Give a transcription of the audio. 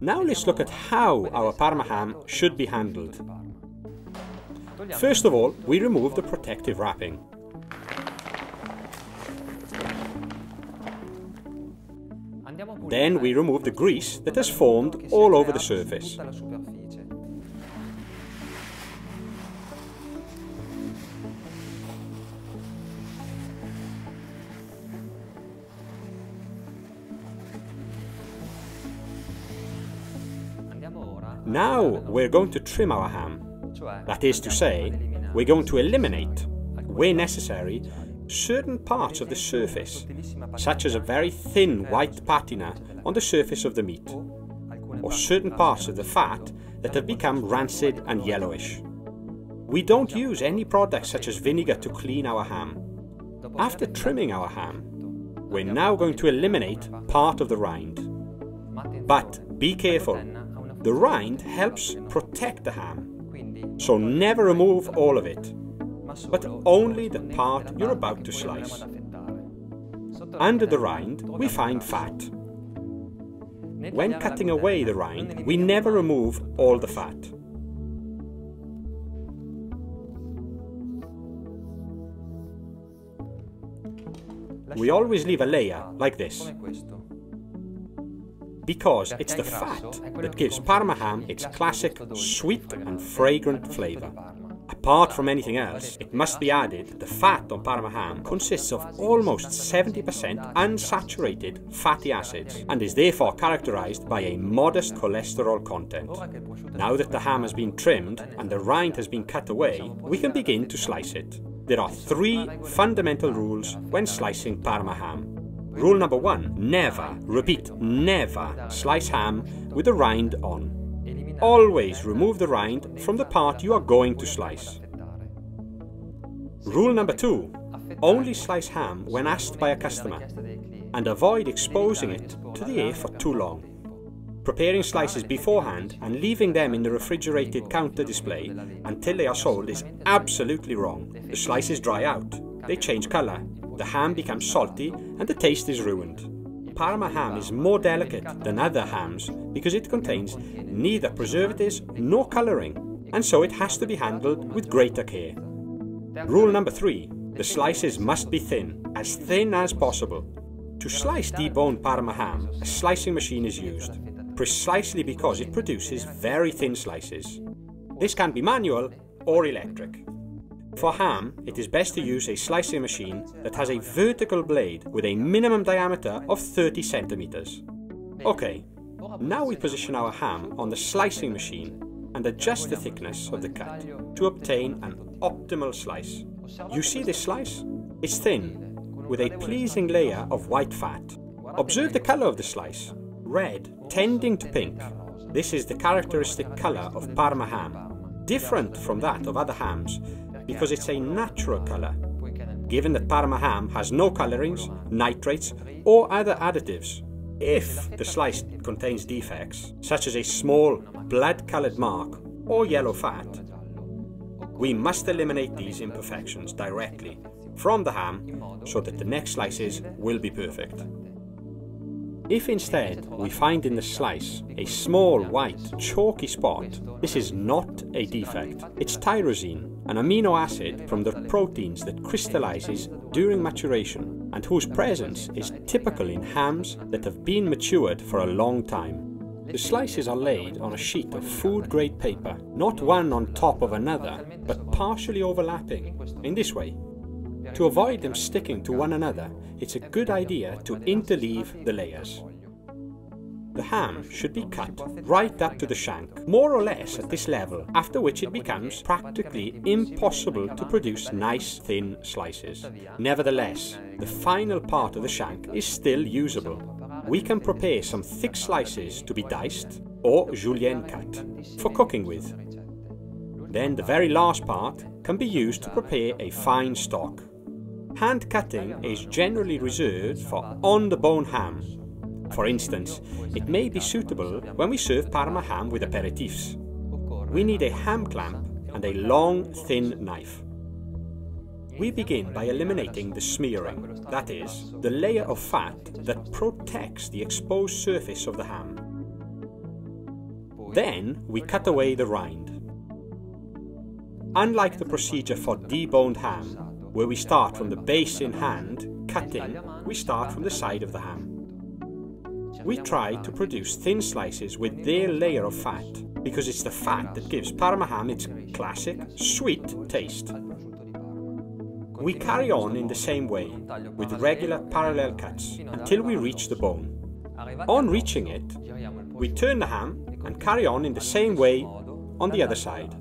Now let's look at how our Parma ham should be handled. First of all, we remove the protective wrapping. Then we remove the grease that has formed all over the surface. Now we're going to trim our ham. That is to say, we're going to eliminate, where necessary, certain parts of the surface, such as a very thin white patina on the surface of the meat, or certain parts of the fat that have become rancid and yellowish. We don't use any products such as vinegar to clean our ham. After trimming our ham, we're now going to eliminate part of the rind. But be careful, the rind helps protect the ham, so never remove all of it, but only the part you're about to slice. Under the rind, we find fat. When cutting away the rind, we never remove all the fat. We always leave a layer like this, because it's the fat that gives Parma ham its classic sweet and fragrant flavour. Apart from anything else, it must be added that the fat on Parma ham consists of almost 70% unsaturated fatty acids and is therefore characterised by a modest cholesterol content. Now that the ham has been trimmed and the rind has been cut away, we can begin to slice it. There are 3 fundamental rules when slicing Parma ham. Rule number 1, never, repeat, never slice ham with the rind on. Always remove the rind from the part you are going to slice. Rule number 2, only slice ham when asked by a customer and avoid exposing it to the air for too long. Preparing slices beforehand and leaving them in the refrigerated counter display until they are sold is absolutely wrong. The slices dry out, they change colour, the ham becomes salty and the taste is ruined. Parma ham is more delicate than other hams because it contains neither preservatives nor colouring, and so it has to be handled with greater care. Rule number 3, the slices must be thin as possible. To slice deboned Parma ham, a slicing machine is used, precisely because it produces very thin slices. This can be manual or electric. For ham, it is best to use a slicing machine that has a vertical blade with a minimum diameter of 30 centimeters. Okay, now we position our ham on the slicing machine and adjust the thickness of the cut to obtain an optimal slice. You see this slice? It's thin, with a pleasing layer of white fat. Observe the color of the slice, red tending to pink. This is the characteristic color of Parma ham, different from that of other hams, because it's a natural colour, given that Parma ham has no colourings, nitrates or other additives. If the slice contains defects, such as a small blood-coloured mark or yellow fat, we must eliminate these imperfections directly from the ham so that the next slices will be perfect. If instead we find in the slice a small white chalky spot, this is not a defect. It's tyrosine, an amino acid from the proteins that crystallizes during maturation and whose presence is typical in hams that have been matured for a long time. The slices are laid on a sheet of food-grade paper, not one on top of another, but partially overlapping, in this way. To avoid them sticking to one another, it's a good idea to interleave the layers. The ham should be cut right up to the shank, more or less at this level, after which it becomes practically impossible to produce nice thin slices. Nevertheless, the final part of the shank is still usable. We can prepare some thick slices to be diced or julienne cut for cooking with. Then the very last part can be used to prepare a fine stock. Hand cutting is generally reserved for on-the-bone ham. For instance, it may be suitable when we serve Parma ham with aperitifs. We need a ham clamp and a long, thin knife. We begin by eliminating the smearing, that is, the layer of fat that protects the exposed surface of the ham. Then we cut away the rind. Unlike the procedure for deboned ham, where we start from the base in hand, cutting, we start from the side of the ham. We try to produce thin slices with their layer of fat, because it's the fat that gives Parma ham its classic, sweet taste. We carry on in the same way, with regular parallel cuts, until we reach the bone. On reaching it, we turn the ham and carry on in the same way on the other side.